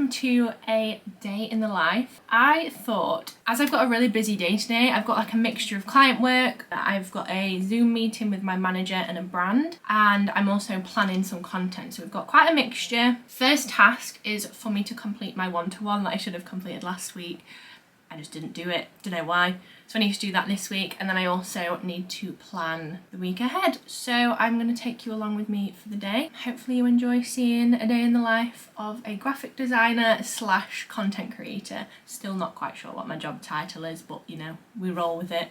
welcome to a day in the life. I thought, as I've got a really busy day today, I've got like a mixture of client work, I've got a Zoom meeting with my manager and a brand, and I'm also planning some content, so we've got quite a mixture. First task is for me to complete my one-to-one that I should have completed last week. I just didn't do it, don't know why. So I need to do that this week, and then I also need to plan the week ahead. So I'm going to take you along with me for the day. Hopefully you enjoy seeing a day in the life of a graphic designer / content creator. Still not quite sure what my job title is, but you know, we roll with it.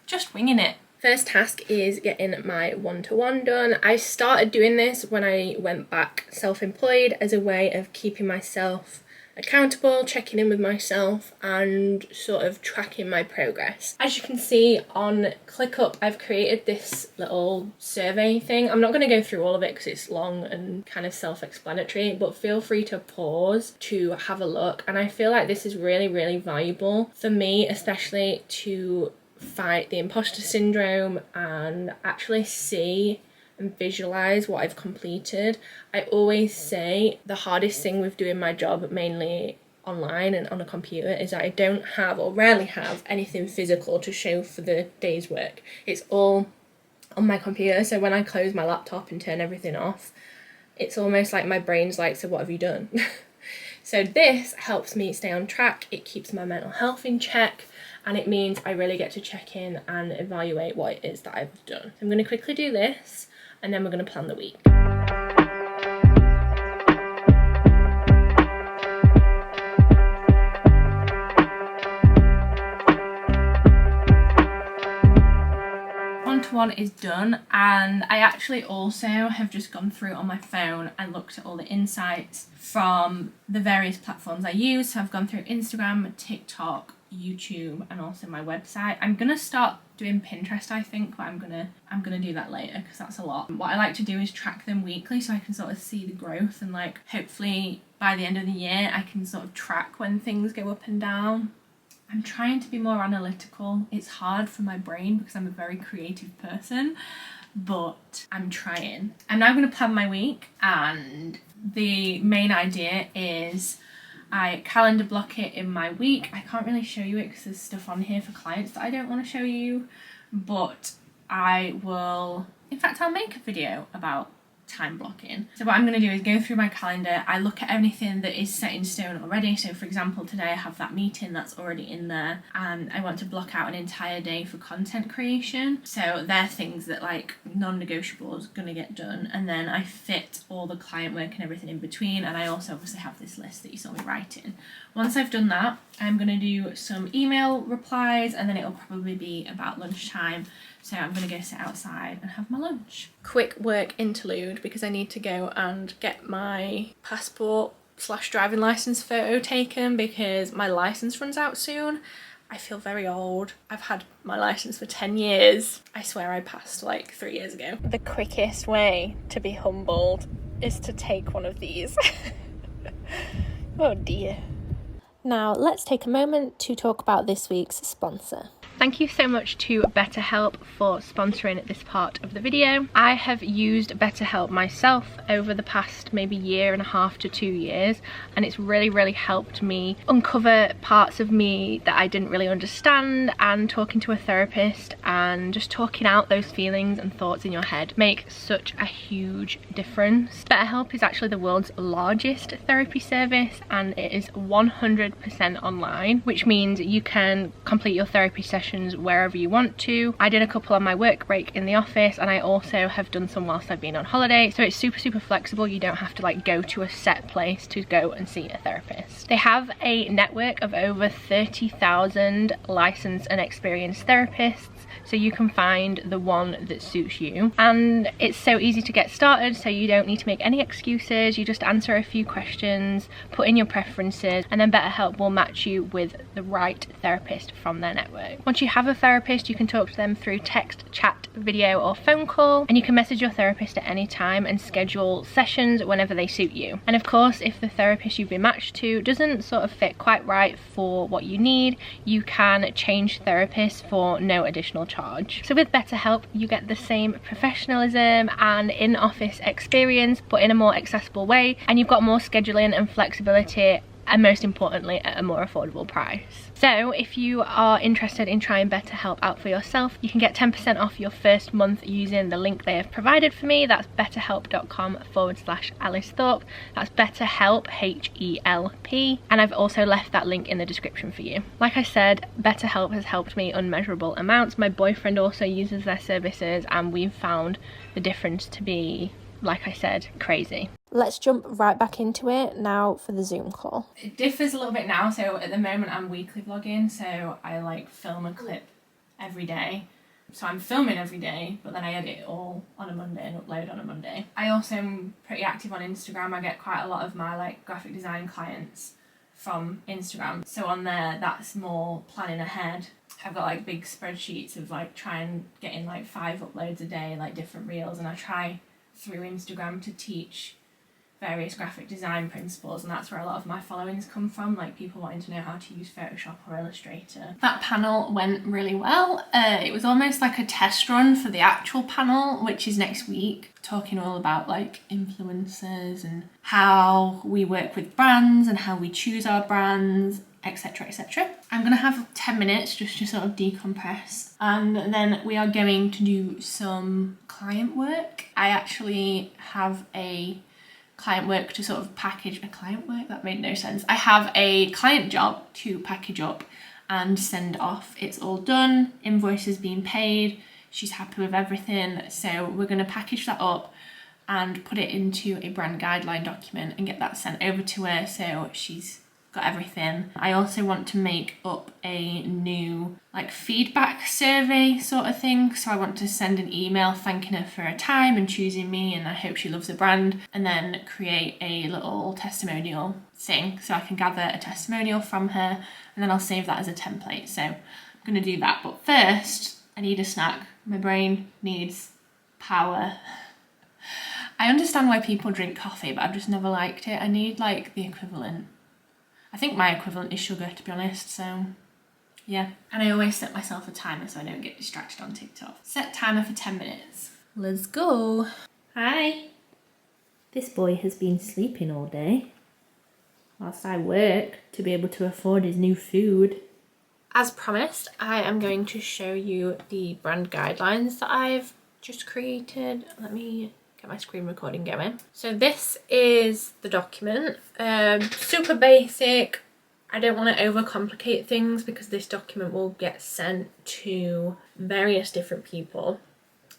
Just winging it. First task is getting my one-to-one done. I started doing this when I went back self-employed as a way of keeping myself accountable, checking in with myself and sort of tracking my progress. As you can see on ClickUp, I've created this little survey thing. I'm not going to go through all of it because it's long and kind of self-explanatory, but feel free to pause to have a look. And I feel like this is really, really valuable for me, especially to fight the imposter syndrome and actually see and visualize what I've completed. I always say the hardest thing with doing my job mainly online and on a computer is that I don't have, or rarely have, anything physical to show for the day's work. It's all on my computer, so when I close my laptop and turn everything off, it's almost like my brain's like, so what have you done? So this helps me stay on track, it keeps my mental health in check, and it means I really get to check in and evaluate what it is that I've done. So I'm going to quickly do this, and then we're going to plan the week. One-to-one is done, and I actually also have just gone through on my phone and looked at all the insights from the various platforms I use. So I've gone through Instagram, TikTok, YouTube, and also my website. I'm gonna start doing Pinterest, I think, but I'm gonna do that later because that's a lot. What I like to do is track them weekly so I can sort of see the growth, and like hopefully by the end of the year I can sort of track when things go up and down. I'm trying to be more analytical. It's hard for my brain because I'm a very creative person, but I'm trying. I'm now going to plan my week, and the main idea is I calendar block it in my week. I can't really show you it because there's stuff on here for clients that I don't want to show you, but I will, in fact I'll make a video about time blocking. So what I'm going to do is go through my calendar. I look at anything that is set in stone already. So for example, today I have that meeting that's already in there, and I want to block out an entire day for content creation. So they're things that like non-negotiables going to get done, and then I fit all the client work and everything in between. And I also obviously have this list that you saw me writing. Once I've done that, I'm going to do some email replies, and then it'll probably be about lunchtime. So I'm going to go sit outside and have my lunch. Quick work interlude because I need to go and get my passport / driving license photo taken because my license runs out soon. I feel very old. I've had my license for 10 years. I swear I passed like 3 years ago. The quickest way to be humbled is to take one of these. Oh dear. Now let's take a moment to talk about this week's sponsor. Thank you so much to BetterHelp for sponsoring this part of the video. I have used BetterHelp myself over the past maybe 1.5 to 2 years, and it's really helped me uncover parts of me that I didn't really understand, and talking to a therapist and just talking out those feelings and thoughts in your head makes such a huge difference. BetterHelp is actually the world's largest therapy service, and it is 100% online, which means you can complete your therapy session wherever you want to. I did a couple on my work break in the office, and I also have done some whilst I've been on holiday, so it's super flexible. You don't have to like go to a set place to go and see a therapist. They have a network of over 30,000 licensed and experienced therapists, so you can find the one that suits you. And it's so easy to get started, so you don't need to make any excuses. You just answer a few questions, put in your preferences, and then BetterHelp will match you with the right therapist from their network. Once you have a therapist, you can talk to them through text, chat, video, or phone call, and you can message your therapist at any time and schedule sessions whenever they suit you. And of course, if the therapist you've been matched to doesn't sort of fit quite right for what you need, you can change therapists for no additional charge. So with BetterHelp, you get the same professionalism and in-office experience, but in a more accessible way, and you've got more scheduling and flexibility and most importantly at a more affordable price. So if you are interested in trying BetterHelp out for yourself, you can get 10% off your first month using the link they have provided for me. That's betterhelp.com/Alice Thorpe. That's BetterHelp, H-E-L-P, and I've also left that link in the description for you. Like I said, BetterHelp has helped me unmeasurable amounts. My boyfriend also uses their services and we've found the difference to be, like I said, crazy. Let's jump right back into it now for the Zoom call. It differs a little bit now, so at the moment I'm weekly vlogging, so I like film a clip every day. So I'm filming every day, but then I edit it all on a Monday and upload on a Monday. I also am pretty active on Instagram. I get quite a lot of my like graphic design clients from Instagram. So on there, that's more planning ahead. I've got like big spreadsheets of like trying getting like 5 uploads a day, like different reels, and I try through Instagram to teach various graphic design principles, and that's where a lot of my followings come from, like people wanting to know how to use Photoshop or Illustrator. That panel went really well. It was almost like a test run for the actual panel, which is next week, talking all about like influencers and how we work with brands and how we choose our brands, etc, etc. I'm gonna have 10 minutes just to sort of decompress, and then we are going to do some client work. I actually have a client work to sort of package a client work. That made no sense. I have a client job to package up and send off. It's all done, invoices being paid, she's happy with everything. So we're going to package that up and put it into a brand guideline document and get that sent over to her so she's got everything. I also want to make up a new like feedback survey sort of thing, so I want to send an email thanking her for her time and choosing me, and I hope she loves the brand, and then create a little testimonial thing so I can gather a testimonial from her, and then I'll save that as a template. So I'm going to do that, but first I need a snack. My brain needs power. I understand why people drink coffee, but I've just never liked it. I need like the equivalent. I think my equivalent is sugar, to be honest, so yeah. And I always set myself a timer so I don't get distracted on TikTok. Set timer for 10 minutes. Let's go. Hi. This boy has been sleeping all day whilst I work to be able to afford his new food. As promised, I am going to show you the brand guidelines that I've just created. Let me get my screen recording going. So this is the document. Super basic. I don't want to overcomplicate things because this document will get sent to various different people.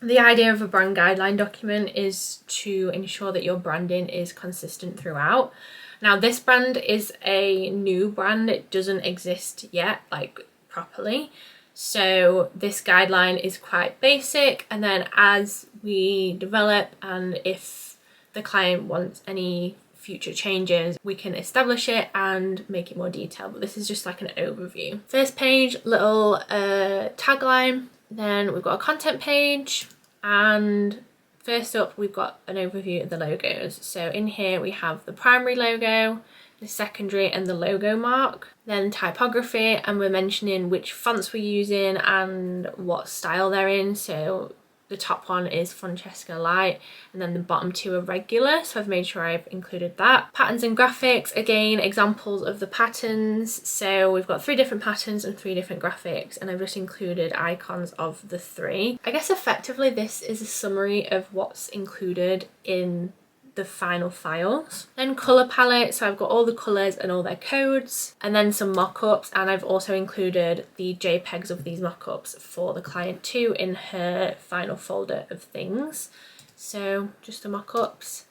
The idea of a brand guideline document is to ensure that your branding is consistent throughout. Now this brand is a new brand. It doesn't exist yet, like properly. So this guideline is quite basic, and then as we develop and if the client wants any future changes, we can establish it and make it more detailed, but this is just like an overview. First page, little tagline, then we've got a content page, and first up we've got an overview of the logos. So in here we have the primary logo, the secondary and the logo mark, then typography, and we're mentioning which fonts we're using and what style they're in. So the top one is Francesca Light and then the bottom 2 are regular, so I've made sure I've included that. Patterns and graphics, again examples of the patterns. So we've got 3 different patterns and 3 different graphics, and I've just included icons of the 3. I guess effectively this is a summary of what's included in the final files. Then colour palette, so I've got all the colours and all their codes, and then some mock-ups, and I've also included the JPEGs of these mock-ups for the client too in her final folder of things. So just the mock-ups,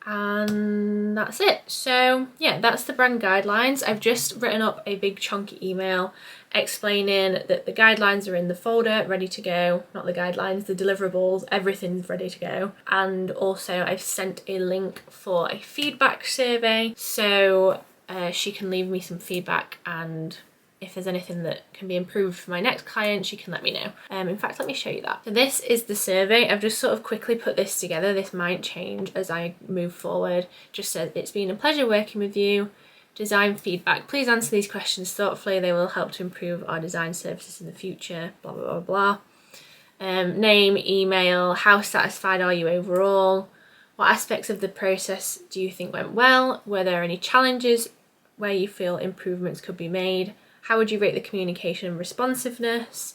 and that's it. So yeah, that's the brand guidelines. I've just written up a big chunky email explaining that the guidelines are in the folder ready to go, not the guidelines, the deliverables, everything's ready to go. And also I've sent a link for a feedback survey, so she can leave me some feedback, and if there's anything that can be improved for my next client, she can let me know. In fact, let me show you that. So this is the survey. I've just sort of quickly put this together. This might change as I move forward. Just says, it's been a pleasure working with you. Design feedback. Please answer these questions thoughtfully. They will help to improve our design services in the future. Blah, blah, blah, blah. Name, email, how satisfied are you overall? What aspects of the process do you think went well? Were there any challenges where you feel improvements could be made. How would you rate the communication and responsiveness?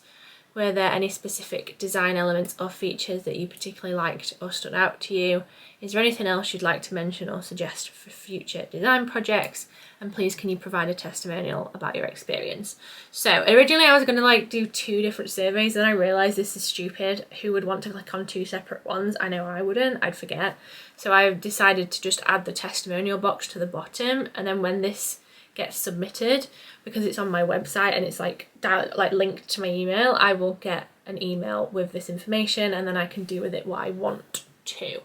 Were there any specific design elements or features that you particularly liked or stood out to you? Is there anything else you'd like to mention or suggest for future design projects? And please, can you provide a testimonial about your experience? So originally I was going to do 2 different surveys, then I realised this is stupid. Who would want to click on 2 separate ones? I know I wouldn't, I'd forget. So I decided to just add the testimonial box to the bottom, and then when this gets submitted, because it's on my website and it's linked to my email, I will get an email with this information, and then I can do with it what I want to.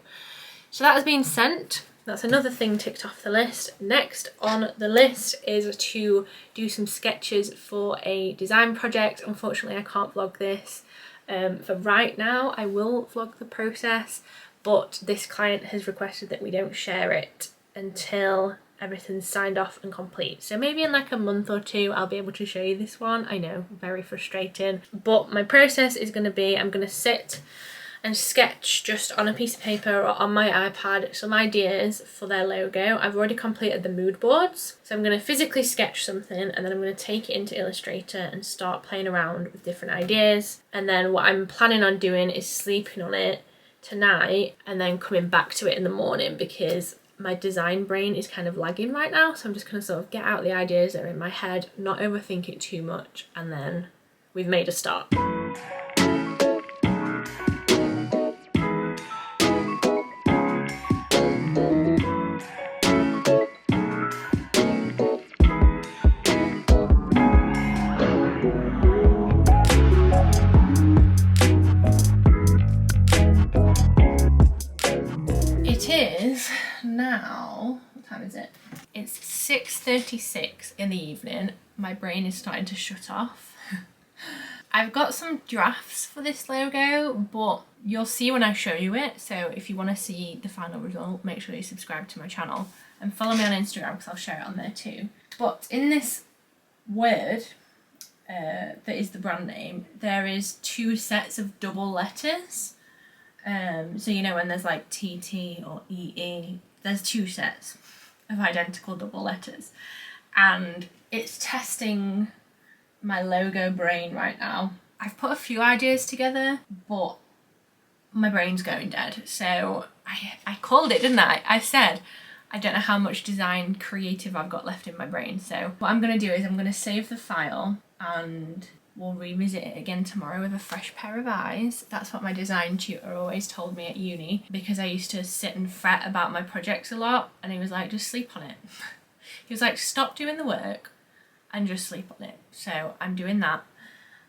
So that has been sent. That's another thing ticked off the list. Next on the list is to do some sketches for a design project. Unfortunately, I can't vlog this for right now. I will vlog the process, but this client has requested that we don't share it until everything's signed off and complete. So maybe in a month or 2 I'll be able to show you this one. I know, very frustrating. But my process is going to be, I'm going to sit and sketch just on a piece of paper or on my iPad some ideas for their logo. I've already completed the mood boards. So I'm going to physically sketch something, and then I'm going to take it into Illustrator and start playing around with different ideas. And then what I'm planning on doing is sleeping on it tonight and then coming back to it in the morning, because my design brain is kind of lagging right now. So I'm just going to sort of get out the ideas that are in my head, not overthink it too much, and then we've made a start. Now, what time is it? It's 6:36 in the evening. My brain is starting to shut off. I've got some drafts for this logo, but you'll see when I show you it. So if you want to see the final result, make sure you subscribe to my channel and follow me on Instagram, because I'll share it on there too. But in this word that is the brand name, there is 2 sets of double letters. So you know when there's TT or EE, there's 2 sets of identical double letters, and it's testing my logo brain right now. I've put a few ideas together, but my brain's going dead. So I called it, didn't I? I said I don't know how much design creative I've got left in my brain. So what I'm going to do is I'm going to save the file and we'll revisit it again tomorrow with a fresh pair of eyes. That's what my design tutor always told me at uni, because I used to sit and fret about my projects a lot, and he was like, just sleep on it. He was like, stop doing the work and just sleep on it. So I'm doing that.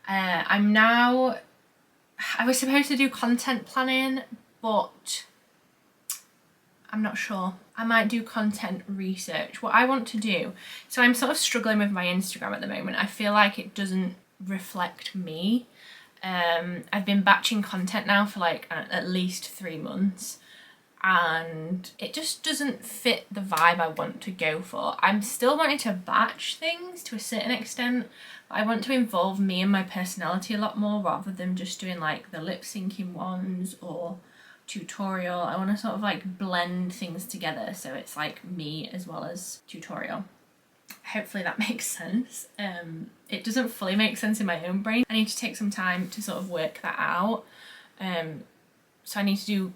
I was supposed to do content planning, but I'm not sure. I might do content research. What I want to do, so I'm sort of struggling with my Instagram at the moment. I feel like it doesn't reflect me. I've been batching content now for at least 3 months, and it just doesn't fit the vibe I want to go for. I'm still wanting to batch things to a certain extent, but I want to involve me and my personality a lot more, rather than just doing the lip syncing ones or tutorial. I want to sort of blend things together so it's me as well as tutorial. Hopefully that makes sense. It doesn't fully make sense in my own brain. I need to take some time to sort of work that out. So I need to do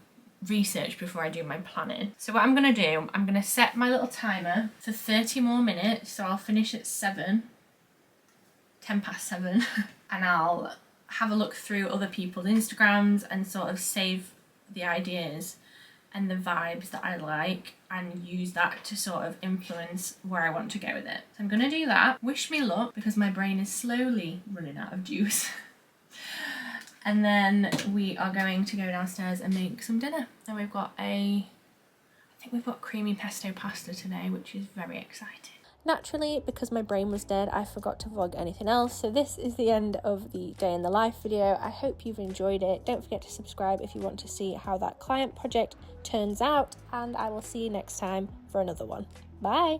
research before I do my planning. So what I'm going to do, I'm going to set my little timer for 30 more minutes. So I'll finish at 10 past 7, and I'll have a look through other people's Instagrams and sort of save the ideas and the vibes that I like, and use that to sort of influence where I want to go with it. So I'm going to do that. Wish me luck, because my brain is slowly running out of juice. And then we are going to go downstairs and make some dinner. And we've got I think we've got creamy pesto pasta today, which is very exciting. Naturally, because my brain was dead, I forgot to vlog anything else. So this is the end of the day in the life video. I hope you've enjoyed it. Don't forget to subscribe if you want to see how that client project turns out. And I will see you next time for another one. Bye.